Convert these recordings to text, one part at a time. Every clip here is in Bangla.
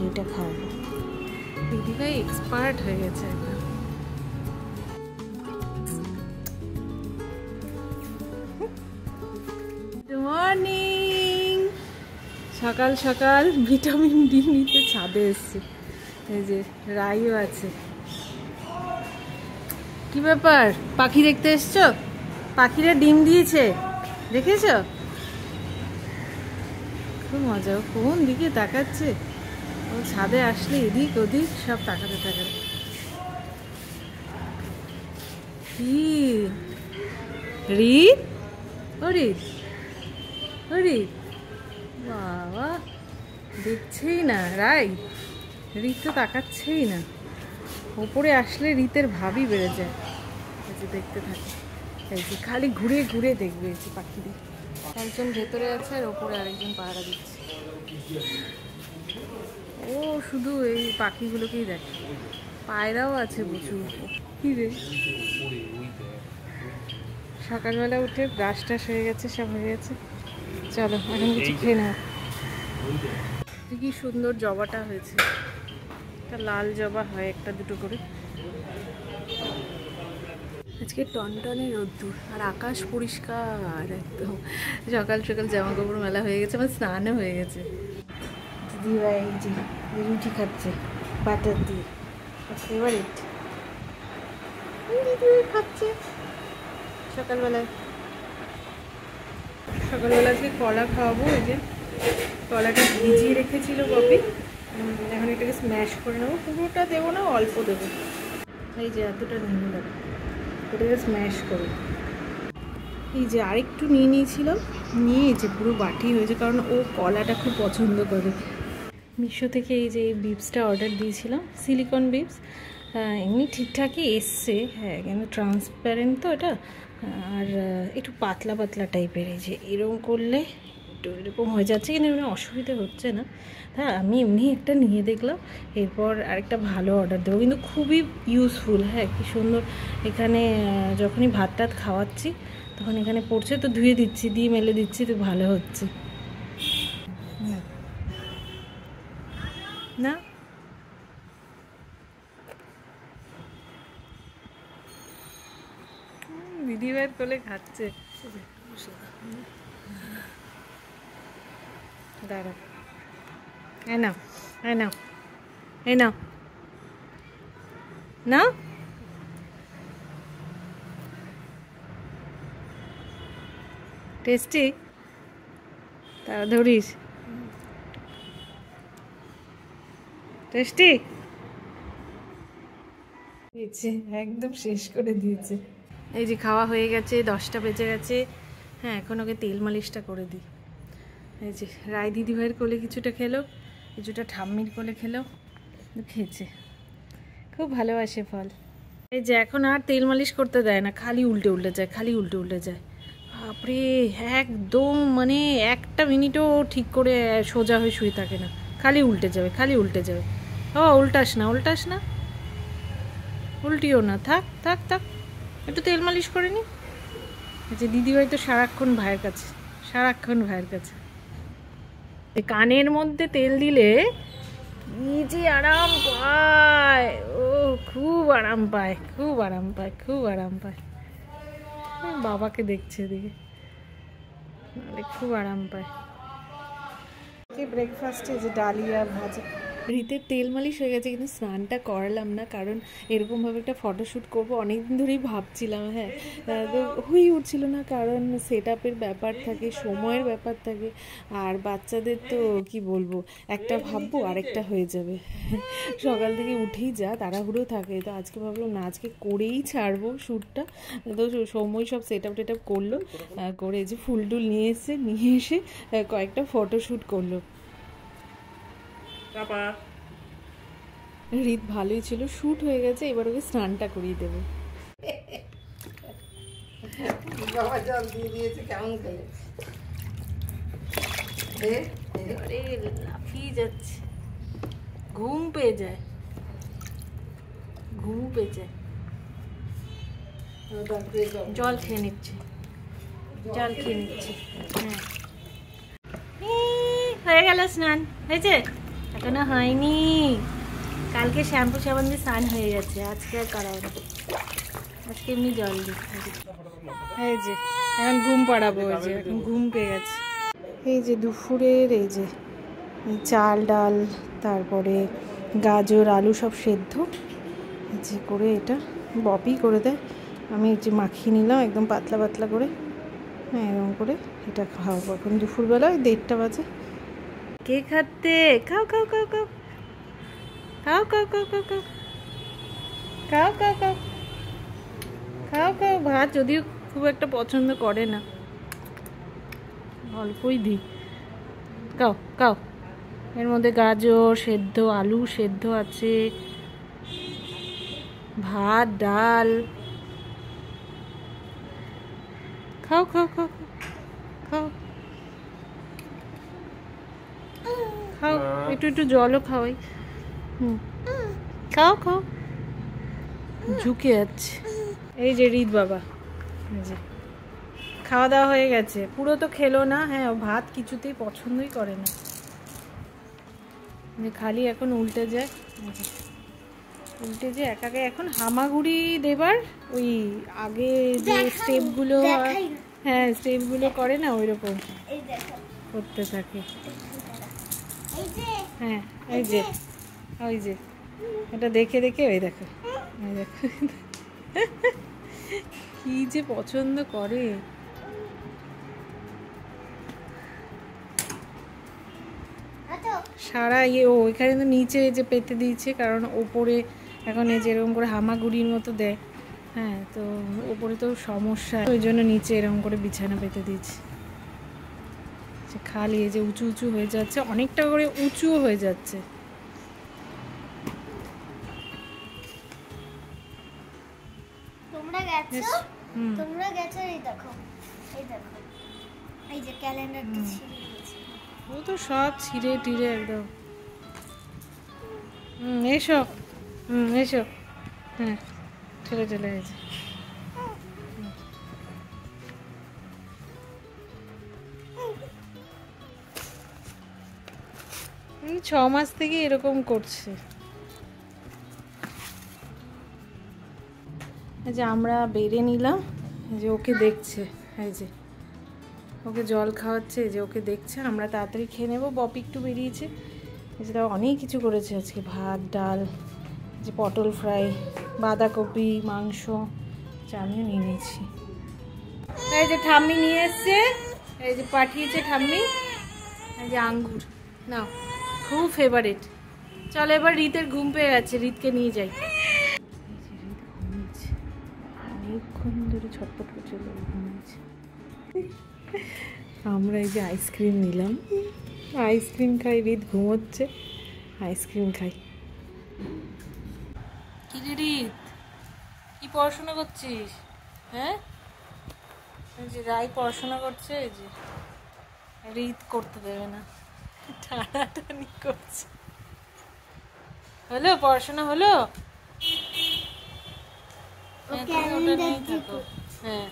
এটা খাওয়াবো। দিদিভাই এক্সপার্ট হয়ে গেছে একদম। Good morning. সকাল সকাল ভিটামিন ডি নিতে ছাদে এসছে। এই যে রাইও আছে। কি ব্যাপার, পাখি দেখতে এসছো? পাখিরা ডিম দিয়েছে, দেখেছ? খুব মজা। কোন দিকে তাকাচ্ছে ও, ছাদে আসলে এদিক ওদিক সব তাকাতে থাকে। কি রিত, ও রিত, ও রিত, বাবা দেখছেই না রাই। রিত তো তাকাচ্ছেই না। ওপরে আসলে রিতের ভাবই বেড়ে যায়। এই যে দেখতে থাকে, এই যে খালি ঘুরে ঘুরে দেখবে। এই যে পাখিদের একজন ভেতরে আছে আর ওপরে আরেকজন পাহারা দিচ্ছে। ও শুধু এই পাখিগুলোকেই দেখে। পায়রাও আছে প্রচুর। কি রে, সকালবেলা উঠে ব্রাশ টাশ হয়ে গেছে, সব হয়ে গেছে। চলো এখন কিছু খেয়ে নাও। কি সুন্দর জবাটা হয়েছে। একটা লাল জবা হয় একটা দুটো করে। আজকে টনটনে রোদ্দুর আর আকাশ পরিষ্কার একদম। সকাল সকাল জামা কাপড় মেলা হয়ে গেছে, আমার স্নানও হয়ে গেছে। দিদিভাই এই যে রুটি খাচ্ছে বাটার দিয়ে, ফেভারিট। দিদিভাই খাচ্ছে সকালবেলায়। সকালবেলা আজকে কলা খাওয়াবো। এই যে কলাটা ভিজিয়ে রেখেছিল কপি, এখন এটাকে স্ম্যাশ করে নেবো। পুরোটা দেবো না, অল্প দেবো। এই যে এতটা নিয়ে নিলাম, এটাকে স্ম্যাশ করো। এই যে আরেকটু নিয়ে নিয়েছিলাম, নিয়ে এই যে পুরো বাটি হয়েছে, কারণ ও কলাটা খুব পছন্দ করে। মিশো থেকে এই যে এই বিপসটা অর্ডার দিয়েছিলাম, সিলিকন বিপস। এমনি ঠিকঠাকই এসছে, হ্যাঁ, কিন্তু ট্রান্সপারেন্ট তো এটা, আর একটু পাতলা পাতলা টাইপের। এই যে এরকম করলে একটু এরকম হয়ে যাচ্ছে, কিন্তু এমনি অসুবিধা হচ্ছে না। হ্যাঁ, আমি এমনি একটা নিয়ে দেখলাম, এরপর আরেকটা ভালো অর্ডার দেবো। কিন্তু খুবই ইউজফুল, হ্যাঁ, কি সুন্দর। এখানে যখনই ভাত টাত খাওয়াচ্ছি তখন এখানে পড়ছে, তো ধুয়ে দিচ্ছি, দিয়ে মেলে দিচ্ছি, তো ভালো হচ্ছে না। দিদিভাইয়ের কোলে খাচ্ছে। দাঁড়া, এই নাও, এই নাও, এই নাও, না টেস্টি। তারা ধরিস, টেস্টি দিয়েছে, একদম শেষ করে দিয়েছে। এই যে খাওয়া হয়ে গেছে, 10টা বেজে গেছে। হ্যাঁ, এখন ওকে তেল মালিশটা করে দিই। এই যে রায় দিদিভাইয়ের কোলে কিছুটা খেলো, কিছুটা ঠাম্মির কোলে খেলো, খেয়েছে। খুব ভালোবাসে ফল। এই যে এখন আর তেল মালিশ করতে দেয় না, খালি উল্টে উল্টে যায়, খালি উল্টে উল্টে যায়। বাপরে, একদম মানে একটা মিনিটও ঠিক করে সোজা হয়ে শুয়ে থাকে না, খালি উল্টে যাবে, খালি উল্টে যাবে। ও উল্টাস না, উল্টাস না, উল্টিও না, থাক থাক থাক, একটু তেল মালিশ করে নি। আচ্ছা, দিদিভাই তো সারাক্ষণ ভাইয়ের কাছে, সারাক্ষণ ভাইয়ের কাছে। কানের মধ্যে তেল দিলে কি যে আরাম পায় ও, খুব আরাম পায়, খুব আরাম পায়, খুব আরাম পায়। বাবাকে দেখছে এদিকে, খুব আরাম পায়। ব্রেকফাস্টে যে ডালিয়া ভাজা। রিতের তেল মালিশ হয়ে গেছে, কিন্তু স্নানটা করালাম না, কারণ এরকমভাবে একটা ফটোশ্যুট করবো অনেকদিন ধরেই ভাবছিলাম। হ্যাঁ, তো হয়ে উঠছিল না, কারণ সেট আপের ব্যাপার থাকে, সময়ের ব্যাপার থাকে, আর বাচ্চাদের তো কি বলবো, একটা ভাববো আরেকটা হয়ে যাবে। সকাল থেকে উঠেই যা তাড়াহুড়ো থাকে, তো আজকে ভাবলাম না, আজকে করেই ছাড়বো শ্যুটটা। তো সময় সব সেট আপ টেট আপ করলো, করে যে ফুল টুল নিয়ে এসে কয়েকটা ফটোশ্যুট করলো। রিত ভালোই ছিল, শ্যুট হয়ে গেছে, এবার ওকে স্নানটা করিয়ে দেবো। বাবা জল দিয়ে দিয়েছে, কেমন করে লাফিয়ে যাচ্ছে, ঘুম পেয়ে যায়, ঘুম পেয়ে যায়। জল খেয়ে নিচ্ছে, জল খেয়ে নিচ্ছে। হ্যাঁ, হয়ে গেল স্নান? হয়েছে? এখনো হয়নি। কালকে শ্যাম্পু সাবান দিয়ে স্নান হয়ে গেছে, আজকে আর করাবো না, আজকে এমনি জল দিই। এই যে এখন ঘুম পাড়াবো, ওই যে এখন ঘুম পেয়ে গেছে। এই যে দুপুরের এই যে চাল ডাল, তারপরে গাজর আলু সব সেদ্ধ যে করে, এটা বপি করে দেয়, আমি যে মাখিয়ে নিলাম একদম পাতলা পাতলা করে। হ্যাঁ এরকম করে এটা খাওয়াবো এখন দুপুরবেলায়, 1:30 বাজে। কে খাতে? খাও খাও খাও খাও খাও খাও খাও খাও খাও খাও খাও খাও খাও খাও। ভাত যদিও খুব একটা পছন্দ করে না, অল্পই দিই। খাও খাও। এর মধ্যে গাজর সেদ্ধ, আলু সেদ্ধ আছে, ভাত ডাল। খাও খাও খাও খাও খাও, একটু একটু জলও খাওয়াই। খাও খাও। ঝুঁকে যাচ্ছে। এই যে রিত বাবা, এই যে খাওয়া দাওয়া হয়ে গেছে, পুরো তো খেলো না। হ্যাঁ ভাত কিছুতেই পছন্দই করে না, খালি এখন উল্টে যায়, উল্টে যে একাকে এখন হামাগুড়ি দেবার ওই আগে যে স্টেপগুলো, হ্যাঁ স্টেপগুলো করে না ওই রকম করতে থাকে। হ্যাঁ এই যে ওই যে এটা দেখে দেখে ওই দেখো, ওই দেখো কি যে পছন্দ করে। সারা ও এখানে তো নিচে যে পেতে দিয়েছে, কারণ ওপরে এখন এই যে এরকম করে হামাগুড়ির মতো দেয়। হ্যাঁ তো ওপরে তো সমস্যা, ওই জন্য নিচে এরকম করে বিছানা পেতে দিয়েছে। খালি এই যে উঁচু উঁচু হয়ে যাচ্ছে, অনেকটা করে উঁচুও হয়ে যাচ্ছে। তোমরা গেছো, এই দেখো এই যে ক্যালেন্ডারটা ছিঁড়ে গেছে। ও তো সব ছিঁড়ে টিড়ে একদম। এসো এসো, হ্যাঁ চলে চলে গেছে। 6 মাস থেকে এরকম করছে। এই যে আমরা বেড়ে নিলাম, যে ওকে দেখছে, এই যে ওকে জল খাওয়াচ্ছে, যে ওকে দেখছে। আমরা তাড়াতাড়ি খেয়ে নেবো, বপি একটু বেরিয়েছে। এই যে অনেক কিছু করেছে আজকে, ভাত ডাল, যে পটল ফ্রাই, বাঁধাকপি, মাংস, আমিও নিয়ে নিয়েছি। এই যে ঠাম্মি নিয়ে এসছে, এই যে পাঠিয়েছে ঠাম্মি, এই যে আঙ্গুর নাও, খুব ফেভারিট। চলো এবার রিতের ঘুম পেয়ে গেছে, রিতকে নিয়ে যাই। অনেকক্ষণ ধরে ছটপট করছে, ঘুমিয়েছে। আমরা এই যে আইসক্রিম নিলাম, আইসক্রিম খাই, রিত ঘুমোচ্ছে, আইসক্রিম খাই। কি রে রিত, কি পড়াশোনা করছিস? হ্যাঁ এই যে রাই পড়াশোনা করছে, এই যে রিত করতে দেবে না, টানাটানি করছে। হলো পড়াশোনা হলো? হ্যাঁ ওটা নিয়েই থাকো। হ্যাঁ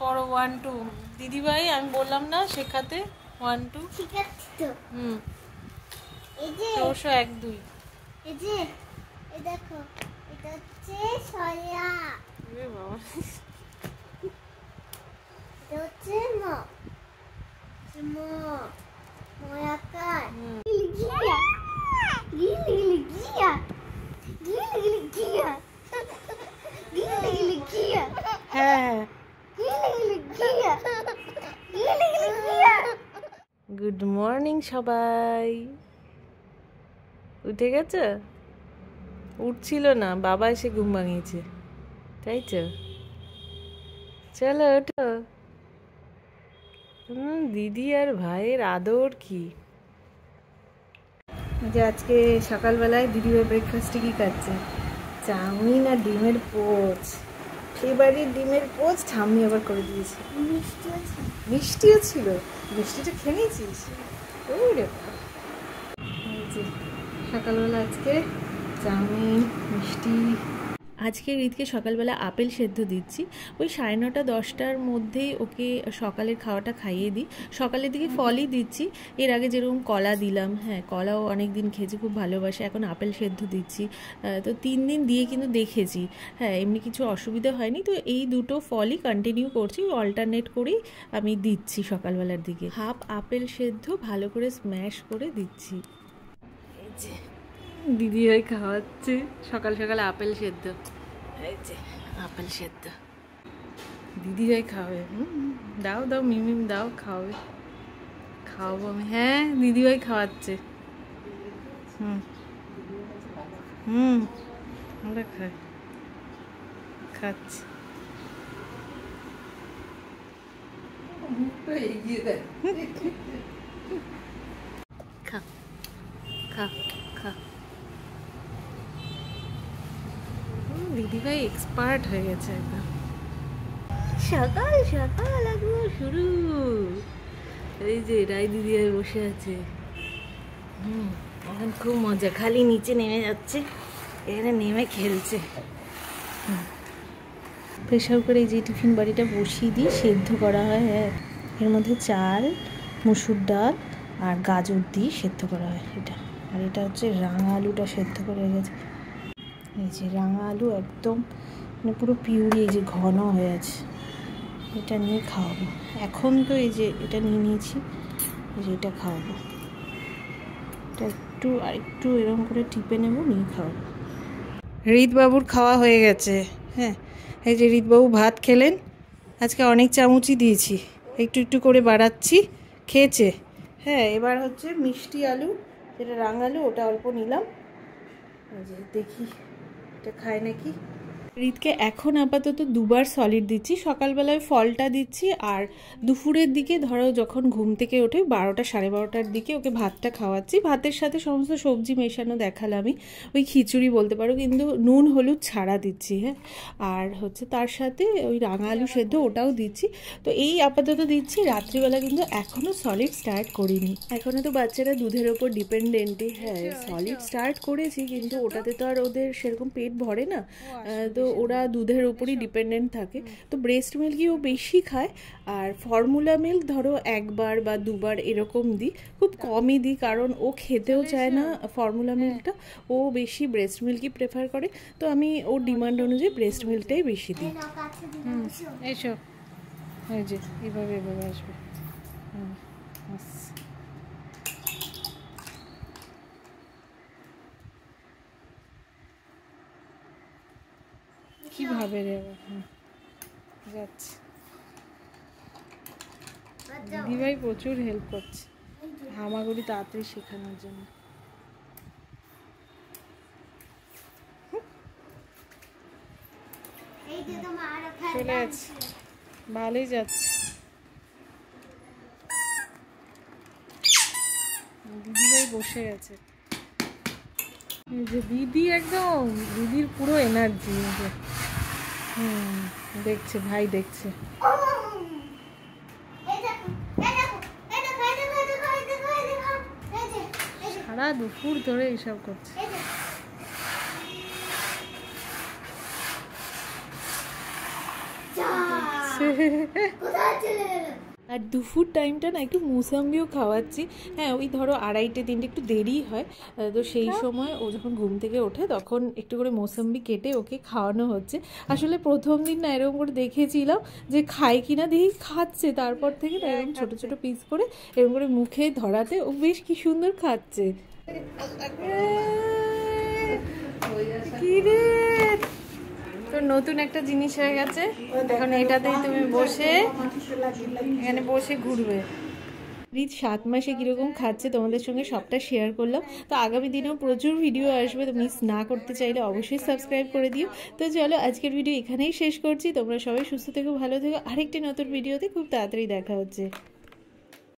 পড়ো 1 2। দিদিভাই আমি বললাম না শেখাতে 1 2 শিখাচ্ছি তো। এই যে অবশ্য 1 2। এই যে এই দেখো, এটা হচ্ছে সয়া, এ বাবা, এটা হচ্ছে ময়াকার গিয়া গিলি গিয়া গিলি গিয়া গিলি গিয়া। হ্যাঁ গুড মর্নিং সবাই। উঠে গেছে? উঠছিল না, বাবা এসে ঘুম ভাঙিয়েছে, তাই তো। চলো ওঠো। দিদি আর ভাইয়ের আদর কি। যে আজকে সকালবেলায় দিদিভাই ব্রেকফাস্টে কি খাচ্ছে? চাউমিন আর ডিমের পোচ, ফেভারিট ডিমের পোচ ঠাম্মি আবার করে দিয়েছে। মিষ্টিও ছিল, মিষ্টিটা খেয়ে নিয়েছিস? ওরে সকালবেলা আজকে চাউমিন মিষ্টি আজকে রিতকে সকালবেলা আপেল সেদ্ধ দিচ্ছি। ওই 9:30 10টার মধ্যেই ওকে সকালের খাওয়াটা খাইয়ে দিই। সকালের দিকে ফলই দিচ্ছি, এর আগে যেরকম কলা দিলাম, হ্যাঁ কলাও অনেক দিন খেয়েছি, খুব ভালোবাসে। এখন আপেল সেদ্ধ দিচ্ছি, তো 3 দিন দিয়ে কিন্তু দেখেছি, হ্যাঁ এমনি কিছু অসুবিধা হয়নি। তো এই দুটো ফলই কন্টিনিউ করছি, অল্টারনেট করেই আমি দিচ্ছি সকালবেলার দিকে। হাফ আপেল সেদ্ধ ভালো করে স্ম্যাশ করে দিচ্ছি। এই যে দিদি ভাই খাওয়াচ্ছে সকাল সকাল আপেল সেদ্ধ। এই যে আপেল সেদ্ধ দিদি ভাই খাওয়াবে। দাও দাও মিমিম দাও, খাওয়াবে, খাওয়াবো আমি। হ্যাঁ দিদি ভাই খাওয়াচ্ছে। আমরা খাচ্ছি। খা খা খা। দিদিভাই এক্সপার্ট হয়ে গেছে একদম। সকাল সকাল একদম শুরু। এই যে রাই দিদিভাই বসে আছে। এখন খুব মজা, খালি নিচে নেমে যাচ্ছে, এখানে নেমে খেলছে। প্রেশার করে এই যে টিফিন বাড়িটা বসিয়ে দিই, সেদ্ধ করা হয়। হ্যাঁ এর মধ্যে চাল, মুসুর ডাল আর গাজর দিয়ে সেদ্ধ করা হয় এটা। আর এটা হচ্ছে রাঙা আলুটা সেদ্ধ করে গেছে। এই যে রাঙা আলু একদম মানে পুরো পিউরি, এই যে ঘন হয়ে আছে। এটা নিয়ে খাওয়াবো এখন। তো এই যে এটা নিয়ে নিয়েছি, এই যে এটা খাওয়াবো। এটা একটু আর একটু এরকম করে টিপে নেব, নিয়ে খাওয়াবো। রিতবাবুর খাওয়া হয়ে গেছে। হ্যাঁ এই যে রিতবাবু ভাত খেলেন, আজকে অনেক চামচই দিয়েছি, একটু একটু করে বাড়াচ্ছি, খেয়েছে। হ্যাঁ এবার হচ্ছে মিষ্টি আলু, যেটা রাঙালু, ওটা অল্প নিলাম। এই যে দেখি এটা খায় নাকি। রিতকে এখন আপাতত 2বার সলিড দিচ্ছি। সকালবেলায় ফলটা দিচ্ছি, আর দুপুরের দিকে ধরো যখন ঘুম থেকে ওঠে 12টা 12:30টার দিকে ওকে ভাতটা খাওয়াচ্ছি। ভাতের সাথে সমস্ত সবজি মেশানো দেখালামই, ওই খিচুড়ি বলতে পারো, কিন্তু নুন হলুদ ছাড়া দিচ্ছি। হ্যাঁ আর হচ্ছে তার সাথে ওই রাঙা আলু সেদ্ধ ওটাও দিচ্ছি। তো এই আপাতত দিচ্ছি। রাত্রিবেলা কিন্তু এখনও সলিড স্টার্ট করিনি, এখনও তো বাচ্চারা দুধের ওপর ডিপেন্ডেন্টই। হ্যাঁ সলিড স্টার্ট করেছি, কিন্তু ওটাতে তো আর ওদের সেরকম পেট ভরে না, তো ওরা দুধের উপরই ডিপেন্ডেন্ট থাকে। তো ব্রেস্ট মিল্কই ও বেশি খায়, আর ফর্মুলা মিল্ক ধরো 1বার বা 2বার এরকম দিই, খুব কমই দিই, কারণ ও খেতেও চায় না ফর্মুলা মিল্কটা, ও বেশি ব্রেস্ট মিল্কই প্রেফার করে। তো আমি ওর ডিমান্ড অনুযায়ী ব্রেস্ট মিল্কটাই বেশি দিই। এইসব এই যে এভাবে এভাবে আসবে। কিভাবে রে যাচ্ছে, দিদিভাই প্রচুর হেল্প করছে হামাগুড়ি তাড়াতাড়ি শেখানোর জন্য। চলে যাচ্ছে, ভালোই যাচ্ছে। দিদিভাই বসে গেছে, যে দিদি একদম, দিদির পুরো এনার্জি। দেখছে ভাই, দেখছে। সারা দুপুর ধরে এইসব করছে। আর দুপুর টাইমটা না একটু মুসাম্বিও খাওয়াচ্ছি। হ্যাঁ ওই ধরো 2:30 3টে একটু দেরি হয়, তো সেই সময় ও যখন ঘুম থেকে ওঠে তখন একটু করে মোসাম্বি কেটে ওকে খাওয়ানো হচ্ছে। আসলে প্রথম দিন না এরকম করে দেখেছিলাম যে খায় কিনা, দেখি খাচ্ছে, তারপর থেকে না এরকম ছোটো ছোটো পিস করে এরকম করে মুখে ধরাতে ও বেশ কি সুন্দর খাচ্ছে। কি রে, তো নতুন একটা জিনিস হয়ে গেছে, এখন এটাতেই তুমি বসে এখানে বসে ঘুরবে। রিত 7 মাসে কীরকম খাচ্ছে তোমাদের সঙ্গে সবটা শেয়ার করলাম। তো আগামী দিনেও প্রচুর ভিডিও আসবে, তো মিস না করতে চাইলে অবশ্যই সাবস্ক্রাইব করে দিও। তো চলো আজকের ভিডিও এখানেই শেষ করছি, তোমরা সবাই সুস্থ থেকো, ভালো থেকো। আরেকটি নতুন ভিডিওতে খুব তাড়াতাড়ি দেখা হচ্ছে।